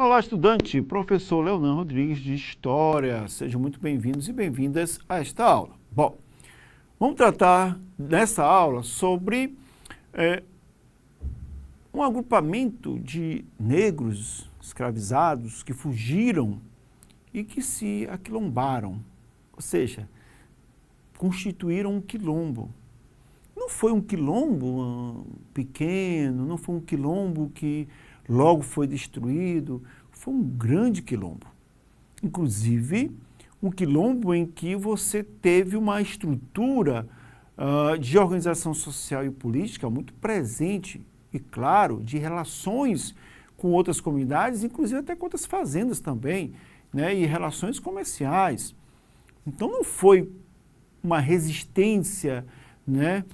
Olá, estudante, professor Leonan Rodrigues de História. Sejam muito bem-vindos e bem-vindas a esta aula. Bom, vamos tratar nessa aula sobre um agrupamento de negros escravizados que fugiram e que se aquilombaram, ou seja, constituíram um quilombo. Não foi um quilombo pequeno, não foi um quilombo que logo foi destruído, foi um grande quilombo. Inclusive, um quilombo em que você teve uma estrutura de organização social e política muito presente e, claro, de relações com outras comunidades, inclusive até com outras fazendas também, né, e relações comerciais. Então, não foi uma resistência, né,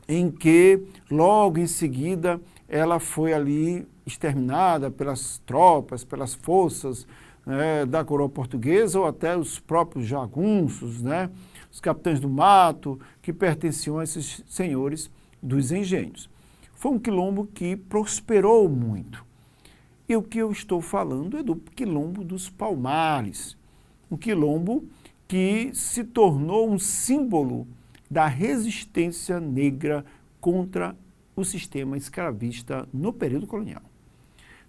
em que logo em seguida ela foi ali exterminada pelas tropas, pelas forças, né, da coroa portuguesa ou até os próprios jagunços, né, os capitães do mato, que pertenciam a esses senhores dos engenhos. Foi um quilombo que prosperou muito. E o que eu estou falando é do quilombo dos Palmares, um quilombo que se tornou um símbolo da resistência negra contra o sistema escravista no período colonial.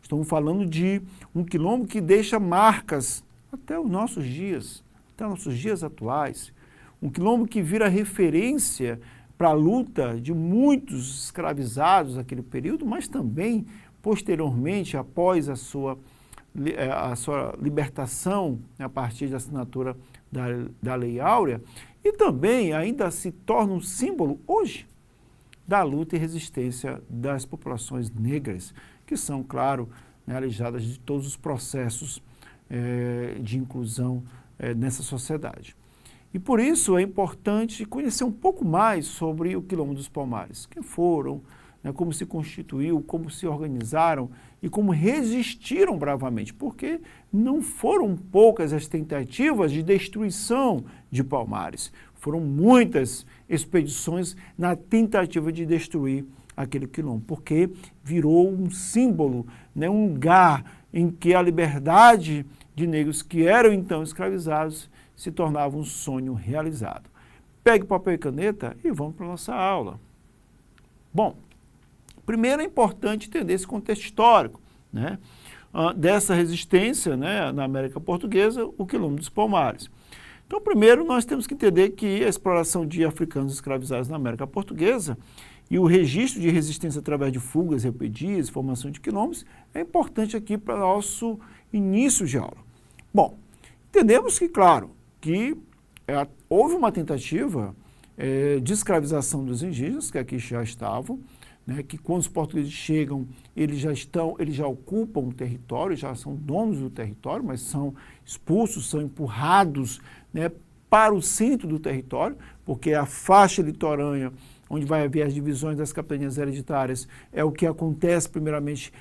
Estamos falando de um quilombo que deixa marcas até os nossos dias atuais. Um quilombo que vira referência para a luta de muitos escravizados naquele período, mas também, posteriormente, após a sua libertação, a partir da assinatura da Lei Áurea, e também ainda se torna um símbolo, hoje, da luta e resistência das populações negras, que são, claro, né, alijadas de todos os processos de inclusão nessa sociedade. E por isso é importante conhecer um pouco mais sobre o Quilombo dos Palmares, quem foram, né, como se constituiu, como se organizaram e como resistiram bravamente, porque não foram poucas as tentativas de destruição de Palmares, foram muitas expedições na tentativa de destruir aquele quilombo, porque virou um símbolo, né, um lugar em que a liberdade de negros que eram então escravizados se tornava um sonho realizado. Pegue papel e caneta e vamos para a nossa aula. Bom, primeiro é importante entender esse contexto histórico, né, dessa resistência, né, na América Portuguesa, o Quilombo dos Palmares. Então, primeiro, nós temos que entender que a exploração de africanos escravizados na América Portuguesa e o registro de resistência através de fugas, rebeldias, formação de quilombos é importante aqui para o nosso início de aula. Bom, entendemos que, claro, que houve uma tentativa de escravização dos indígenas, que aqui já estavam, né, que quando os portugueses chegam, eles já ocupam o território, já são donos do território, mas são expulsos, são empurrados, né, para o centro do território, porque a faixa litorânea, onde vai haver as divisões das capitanias hereditárias, é o que acontece primeiramente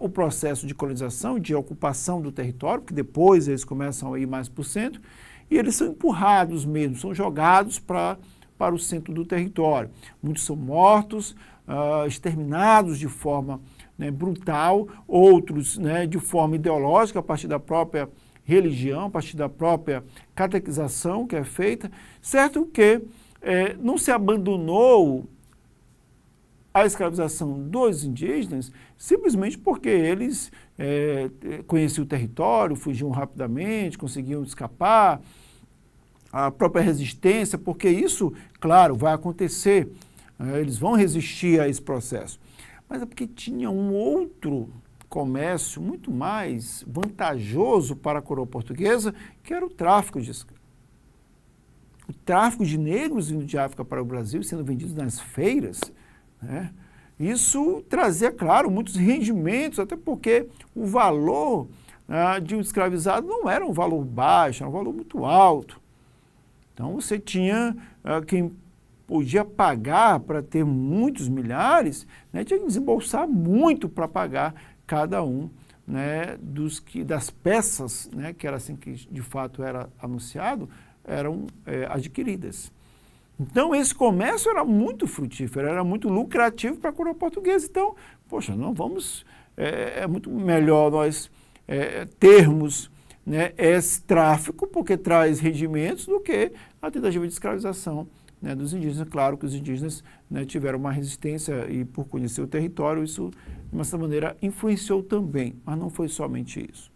o processo de colonização, de ocupação do território, que depois eles começam a ir mais para o centro, e eles são empurrados mesmo, são jogados para o centro do território. Muitos são mortos, exterminados de forma, né, brutal, outros, né, de forma ideológica, a partir da própria religião, a partir da própria catequização que é feita, certo que não se abandonou a escravização dos indígenas simplesmente porque eles conheciam o território, fugiam rapidamente, conseguiam escapar, a própria resistência, porque isso, claro, vai acontecer, eles vão resistir a esse processo, mas é porque tinha um outro comércio muito mais vantajoso para a coroa portuguesa, que era o tráfico de escravos. O tráfico de negros vindo de África para o Brasil, sendo vendidos nas feiras, né, isso trazia, claro, muitos rendimentos, até porque o valor de um escravizado não era um valor baixo, era um valor muito alto. Então você tinha quem podia pagar para ter muitos milhares, né, tinha que desembolsar muito para pagar cada um, né, das peças, né, que era assim que de fato era anunciado, eram adquiridas. Então, esse comércio era muito frutífero, era muito lucrativo para a coroa portuguesa. Então, poxa, não vamos, é muito melhor nós termos, né, esse tráfico, porque traz rendimentos, do que a tentativa de escravização, né, dos indígenas. Claro que os indígenas, né, tiveram uma resistência e, por conhecer o território, isso, de uma certa maneira, influenciou também, mas não foi somente isso.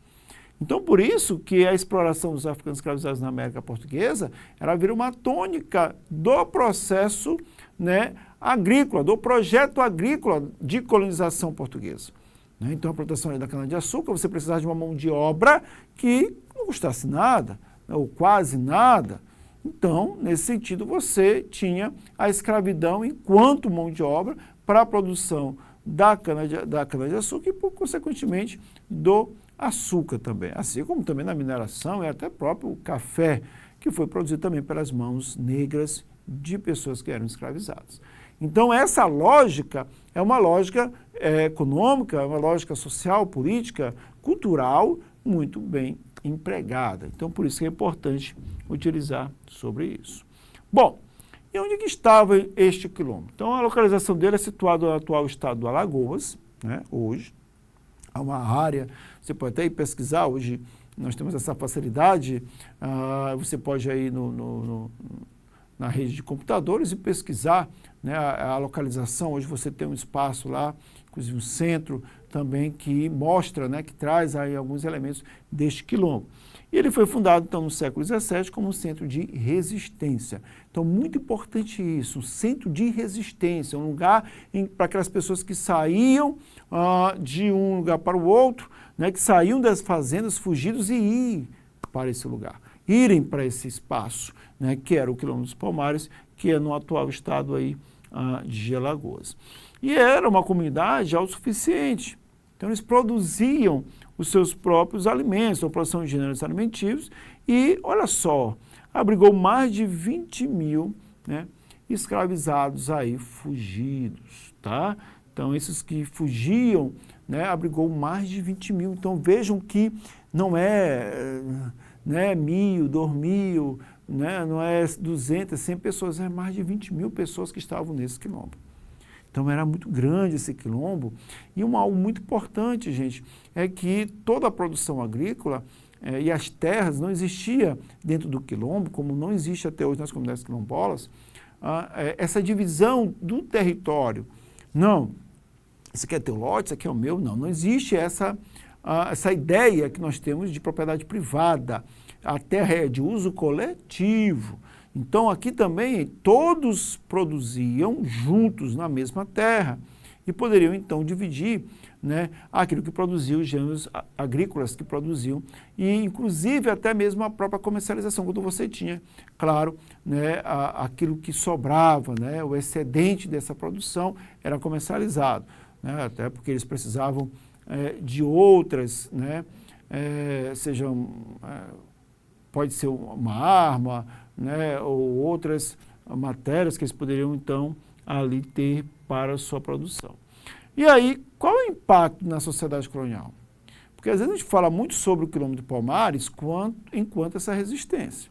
Então, por isso que a exploração dos africanos escravizados na América Portuguesa, ela vira uma tônica do processo, né, agrícola, do projeto agrícola de colonização portuguesa. Né? Então, a plantação da cana-de-açúcar, você precisava de uma mão de obra que não custasse nada, né, ou quase nada. Então, nesse sentido, você tinha a escravidão enquanto mão de obra para a produção da cana-de-açúcar e, consequentemente, do açúcar também, assim como também na mineração e até próprio café, que foi produzido também pelas mãos negras de pessoas que eram escravizadas. Então, essa lógica é uma lógica econômica, uma lógica social, política, cultural, muito bem empregada. Então, por isso que é importante utilizar sobre isso. Bom, e onde que estava este quilombo? Então, a localização dele é situada no atual estado do Alagoas, né, hoje. Há uma área, você pode até ir pesquisar, hoje nós temos essa facilidade, você pode ir na rede de computadores e pesquisar, né, a localização. Hoje você tem um espaço lá, inclusive um centro também que mostra, né, que traz aí alguns elementos deste quilombo. E ele foi fundado, então, no século XVII como um centro de resistência. Então, muito importante isso, um centro de resistência, um lugar para aquelas pessoas que saíam de um lugar para o outro, né, que saíam das fazendas fugidos e ir para esse lugar, irem para esse espaço, né, que era o Quilombo dos Palmares, que é no atual estado aí, de Alagoas. E era uma comunidade autossuficiente. Então, eles produziam os seus próprios alimentos, a produção de gêneros alimentícios, e, olha só, abrigou mais de 20 mil, né, escravizados aí, fugidos, tá? Então, esses que fugiam, né, abrigou mais de 20 mil. Então, vejam que não é, né, 1.000, 2.000, né, não é 200, 100 pessoas, é mais de 20 mil pessoas que estavam nesse quilombo. Então, era muito grande esse quilombo. E algo muito importante, gente, é que toda a produção agrícola e as terras não existia dentro do quilombo, como não existe até hoje nas comunidades quilombolas, essa divisão do território. Não, esse aqui é teu lote, esse aqui é o meu. Não existe essa ideia que nós temos de propriedade privada. A terra é de uso coletivo. Então, aqui também, todos produziam juntos na mesma terra e poderiam, então, dividir, né, aquilo que produziam, os gêneros agrícolas que produziam, e, inclusive, até mesmo a própria comercialização, quando você tinha, claro, né, aquilo que sobrava, né, o excedente dessa produção era comercializado, né, até porque eles precisavam de outras, né, pode ser uma arma, né, ou outras matérias que eles poderiam, então, ali ter para a sua produção. E aí, qual é o impacto na sociedade colonial? Porque às vezes a gente fala muito sobre o Quilombo de Palmares enquanto essa resistência.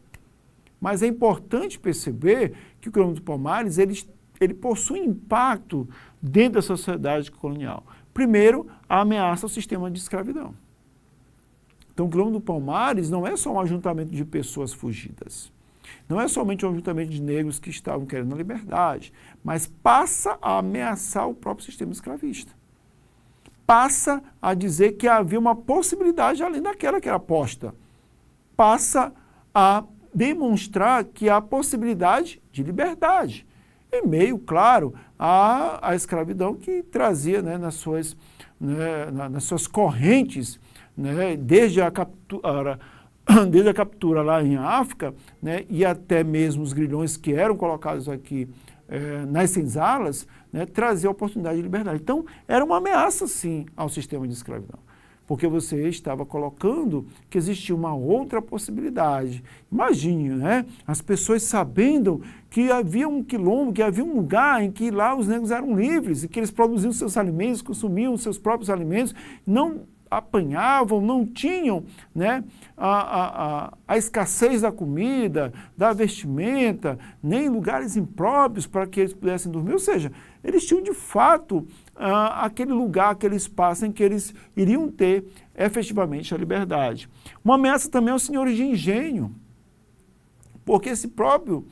Mas é importante perceber que o Quilombo de Palmares, ele possui impacto dentro da sociedade colonial. Primeiro, a ameaça ao sistema de escravidão. Então, o Quilombo do Palmares não é só um ajuntamento de pessoas fugidas. Não é somente um ajuntamento de negros que estavam querendo a liberdade, mas passa a ameaçar o próprio sistema escravista. Passa a dizer que havia uma possibilidade além daquela que era posta. Passa a demonstrar que há possibilidade de liberdade, em meio, claro, à escravidão que trazia, né, nas suas correntes, né, desde a captura lá em África, né, e até mesmo os grilhões que eram colocados aqui nas senzalas, né, trazia a oportunidade de liberdade. Então, era uma ameaça, sim, ao sistema de escravidão, porque você estava colocando que existia uma outra possibilidade. Imagine, né, as pessoas sabendo que havia um quilombo, que havia um lugar em que lá os negros eram livres e que eles produziam seus alimentos, consumiam seus próprios alimentos, não apanhavam, não tinham, né, a escassez da comida, da vestimenta, nem lugares impróprios para que eles pudessem dormir. Ou seja, eles tinham de fato aquele lugar, aquele espaço em que eles iriam ter efetivamente a liberdade. Uma ameaça também aos senhores de engenho, porque esse próprio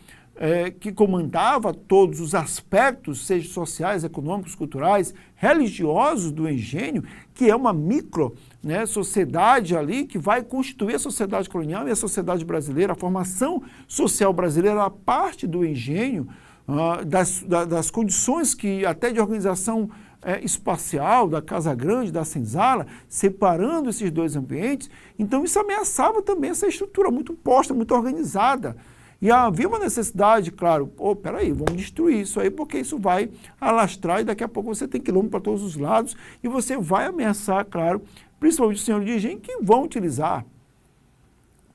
que comandava todos os aspectos, seja sociais, econômicos, culturais, religiosos do engenho, que é uma micro, né, sociedade ali que vai constituir a sociedade colonial e a sociedade brasileira, a formação social brasileira, a parte do engenho, das condições que até de organização espacial, da Casa Grande, da Senzala, separando esses dois ambientes. Então isso ameaçava também essa estrutura muito posta, muito organizada. E havia uma necessidade, claro, peraí, vamos destruir isso aí, porque isso vai alastrar e daqui a pouco você tem quilômetro para todos os lados e você vai ameaçar, claro, principalmente os senhores de engenho que vão utilizar.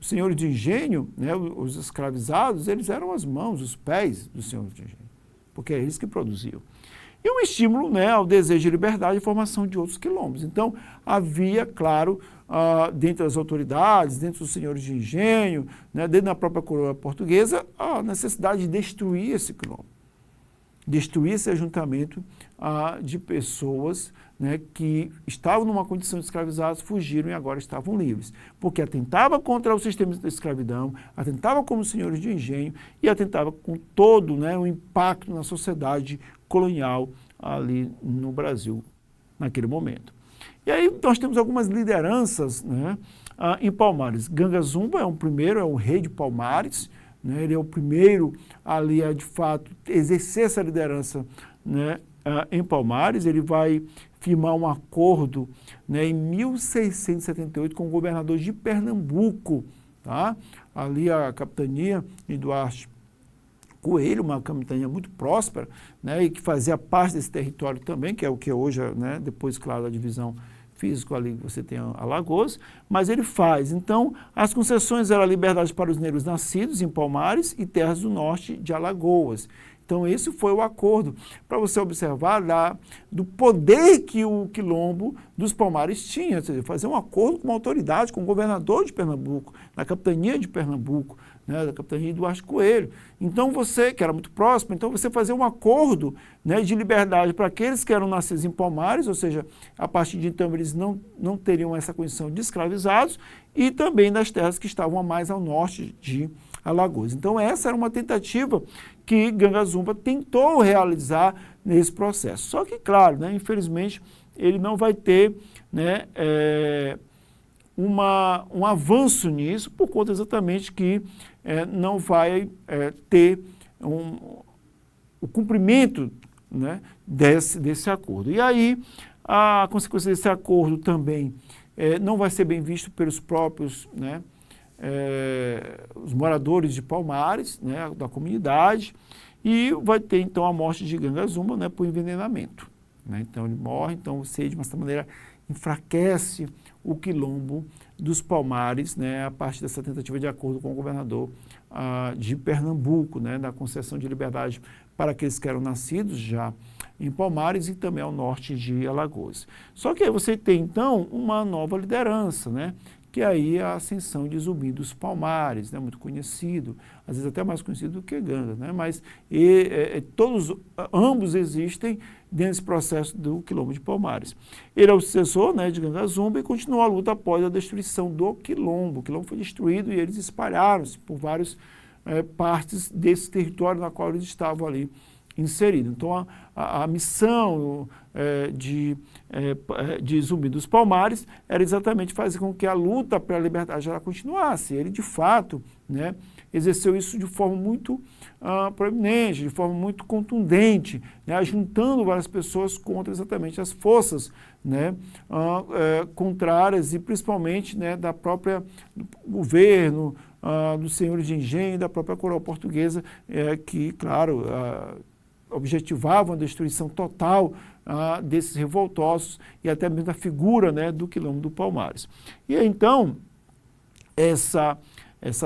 Os senhores de engenho, né, os escravizados, eles eram as mãos, os pés dos senhores de engenho, porque é eles que produziam. E um estímulo, né, ao desejo de liberdade e formação de outros quilombos. Então, havia, claro, dentro das autoridades, dentro dos senhores de engenho, né, dentro da própria coroa portuguesa, a necessidade de destruir esse quilombo, destruir esse ajuntamento de pessoas, né, que estavam numa condição de escravizados, fugiram e agora estavam livres, porque atentava contra o sistema da escravidão, atentava como os senhores de engenho e atentava com todo, né, o impacto na sociedade colonial ali no Brasil naquele momento. E aí nós temos algumas lideranças, né, em Palmares. Ganga Zumba é o primeiro, é o rei de Palmares, né, ele é o primeiro ali a, de fato, exercer essa liderança, né, em Palmares. Ele vai firmar um acordo, né, em 1678 com o governador de Pernambuco, tá? Ali a capitania de Duarte Coelho, uma capitania muito próspera, né, e que fazia parte desse território também, que é o que hoje, né, depois, claro, da divisão física ali, você tem Alagoas, mas ele faz. Então, as concessões eram liberdade para os negros nascidos em Palmares e terras do norte de Alagoas. Então, esse foi o acordo, para você observar do poder que o quilombo dos Palmares tinha, ou seja, fazer um acordo com uma autoridade, com o governador de Pernambuco, na capitania de Pernambuco, né, da capitania de Duarte Coelho. Então você, que era muito próximo, então você fazia um acordo, né, de liberdade para aqueles que eram nascidos em Palmares, ou seja, a partir de então eles não teriam essa condição de escravizados, e também das terras que estavam mais ao norte de Alagoas. Então essa era uma tentativa que Ganga Zumba tentou realizar nesse processo. Só que, claro, né, infelizmente, ele não vai ter, né, um avanço nisso, por conta exatamente que não vai ter o cumprimento, né, desse acordo. E aí, a consequência desse acordo também não vai ser bem visto pelos próprios, né, os moradores de Palmares, né, da comunidade, e vai ter então a morte de Ganga Zumba, né, por envenenamento, né? Então ele morre, então você de uma certa maneira enfraquece o quilombo dos Palmares, né, a partir dessa tentativa de acordo com o governador de Pernambuco, né, da concessão de liberdade para aqueles que eram nascidos já em Palmares e também ao norte de Alagoas. Só que aí você tem então uma nova liderança, né, que aí é a ascensão de Zumbi dos Palmares, né, muito conhecido, às vezes até mais conhecido do que Ganga, né, mas ambos existem dentro desse processo do quilombo de Palmares. Ele é o sucessor, né, de Ganga Zumba e continuou a luta após a destruição do quilombo. O quilombo foi destruído e eles espalharam-se por várias partes desse território na qual eles estavam ali inseridos. Então, a missão de Zumbi dos Palmares era exatamente fazer com que a luta pela liberdade ela continuasse. Ele, de fato, né, exerceu isso de forma muito proeminente, de forma muito contundente, né, juntando várias pessoas contra exatamente as forças, né, contrárias e principalmente, né, da própria do governo, dos senhores de engenho, da própria coroa portuguesa, que, claro, objetivavam a destruição total desses revoltosos e até mesmo da figura, né, do quilombo do Palmares. E então, essa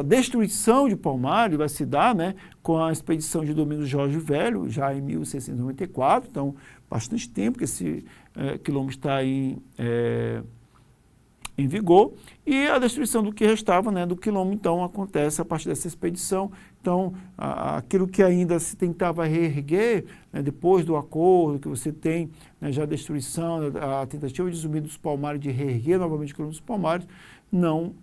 destruição de Palmares vai se dar, né, com a expedição de Domingos Jorge Velho, já em 1694, então bastante tempo que esse quilombo está em em vigor, e a destruição do que restava, né, do quilombo, então, acontece a partir dessa expedição. Então, aquilo que ainda se tentava reerguer, né, depois do acordo, que você tem, né, já a destruição, a tentativa de Zumbi dos Palmares de reerguer novamente o quilombo dos Palmares, não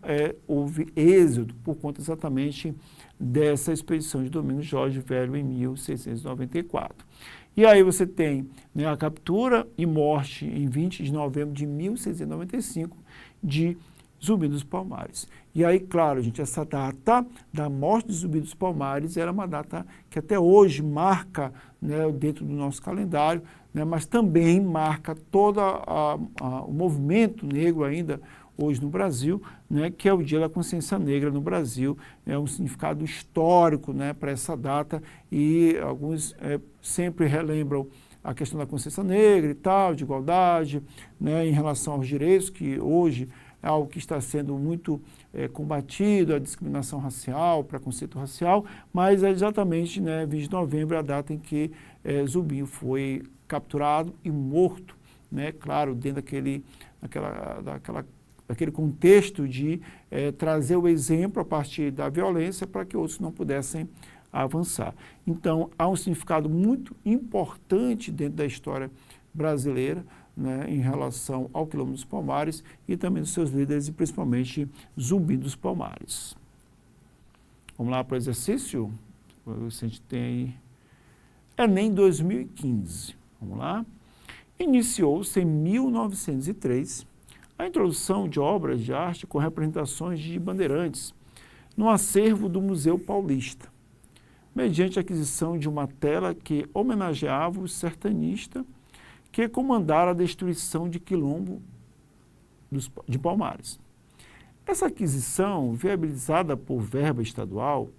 houve êxodo por conta exatamente dessa expedição de Domingos Jorge Velho em 1694. E aí você tem, né, a captura e morte em 20 de novembro de 1695 de Zumbi dos Palmares. E aí, claro, gente, essa data da morte de Zumbi dos Palmares era uma data que até hoje marca, né, dentro do nosso calendário, né, mas também marca todo o movimento negro ainda hoje no Brasil, né, que é o Dia da Consciência Negra no Brasil. É um significado histórico, né, para essa data, e alguns sempre relembram a questão da consciência negra e tal, de igualdade, né, em relação aos direitos, que hoje é algo que está sendo muito combatido, a discriminação racial, o preconceito racial, mas é exatamente, né, 20 de novembro, a data em que Zumbi foi capturado e morto, né, claro, dentro daquele contexto de trazer o exemplo a partir da violência para que outros não pudessem avançar. Então, há um significado muito importante dentro da história brasileira, né, em relação ao quilombo dos Palmares e também dos seus líderes, e principalmente Zumbi dos Palmares. Vamos lá para o exercício? A gente tem Enem 2015. Vamos lá. Iniciou-se em 1903 a introdução de obras de arte com representações de bandeirantes no acervo do Museu Paulista, mediante a aquisição de uma tela que homenageava o sertanista que comandara a destruição de quilombo de Palmares. Essa aquisição, viabilizada por verba estadual,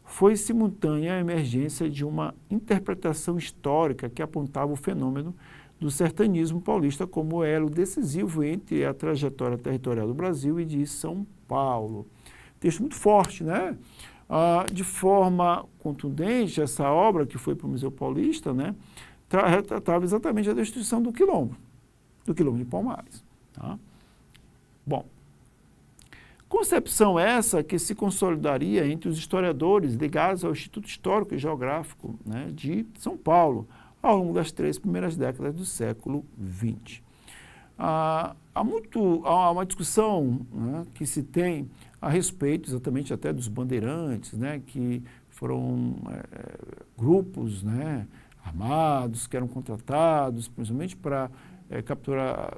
foi simultânea à emergência de uma interpretação histórica que apontava o fenômeno do sertanismo paulista como elo decisivo entre a trajetória territorial do Brasil e de São Paulo. Texto muito forte, né? De forma contundente, essa obra que foi para o Museu Paulista, né, retratava exatamente a destruição do quilombo de Palmares. Tá? Bom, concepção essa que se consolidaria entre os historiadores ligados ao Instituto Histórico e Geográfico, né, de São Paulo, ao longo das 3 primeiras décadas do século XX. Há uma discussão, né, que se tem a respeito exatamente até dos bandeirantes, né, que foram grupos, né, armados que eram contratados principalmente para capturar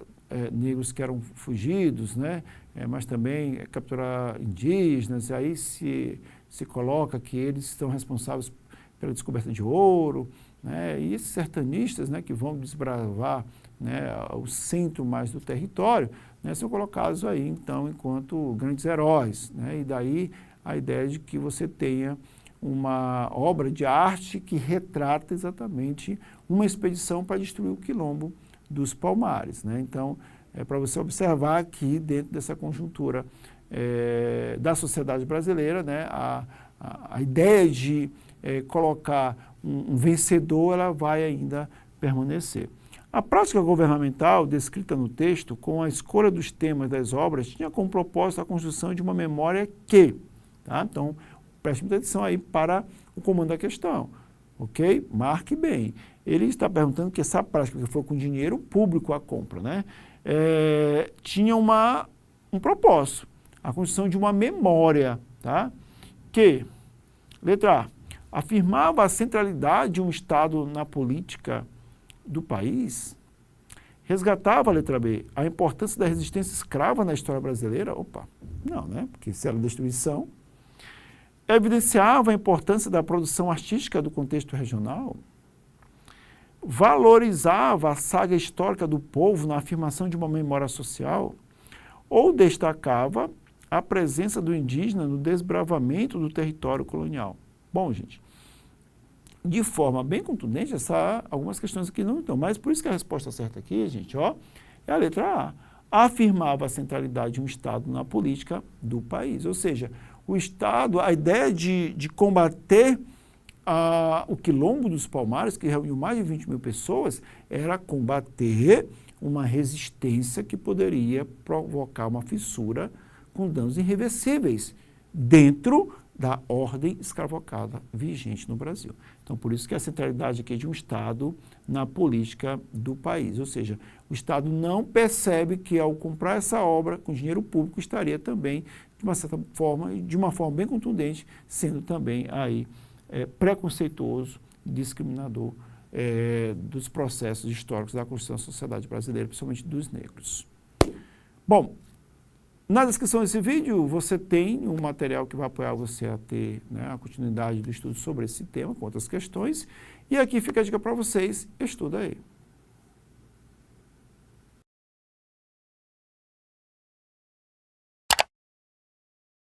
negros que eram fugidos, né, mas também capturar indígenas. E aí se coloca que eles estão responsáveis pela descoberta de ouro, né, e esses sertanistas, né, que vão desbravar, né, o centro mais do território, né, são colocados aí, então, enquanto grandes heróis, né, e daí a ideia de que você tenha uma obra de arte que retrata exatamente uma expedição para destruir o quilombo dos Palmares, né. Então, é para você observar que dentro dessa conjuntura da sociedade brasileira, né, a ideia de colocar um vencedor, ela vai ainda permanecer. A prática governamental, descrita no texto, com a escolha dos temas das obras, tinha como propósito a construção de uma memória que, tá? Então, preste muita atenção aí para o comando da questão, ok? Marque bem. Ele está perguntando que essa prática, que foi com dinheiro público a compra, né, tinha um propósito, a construção de uma memória, tá? Que, letra A, afirmava a centralidade de um Estado na política do país, resgatava, a letra B, a importância da resistência escrava na história brasileira. Opa, não, né? Porque se era destruição. Evidenciava a importância da produção artística do contexto regional, valorizava a saga histórica do povo na afirmação de uma memória social, ou destacava a presença do indígena no desbravamento do território colonial. Bom, gente, de forma bem contundente, algumas questões aqui não estão, mas por isso que a resposta certa aqui, gente, ó, é a letra A. Afirmava a centralidade de um Estado na política do país, ou seja, o Estado, a ideia de combater o quilombo dos Palmares, que reuniu mais de 20 mil pessoas, era combater uma resistência que poderia provocar uma fissura com danos irreversíveis dentro da ordem escravocrata vigente no Brasil. Então, por isso que a centralidade aqui é de um Estado na política do país, ou seja, o Estado não percebe que ao comprar essa obra com dinheiro público estaria também, de uma certa forma, de uma forma bem contundente, sendo também aí preconceituoso, discriminador dos processos históricos da construção da sociedade brasileira, principalmente dos negros. Bom, na descrição desse vídeo você tem um material que vai apoiar você a ter, né, a continuidade do estudo sobre esse tema, com outras questões, e aqui fica a dica para vocês, estuda aí.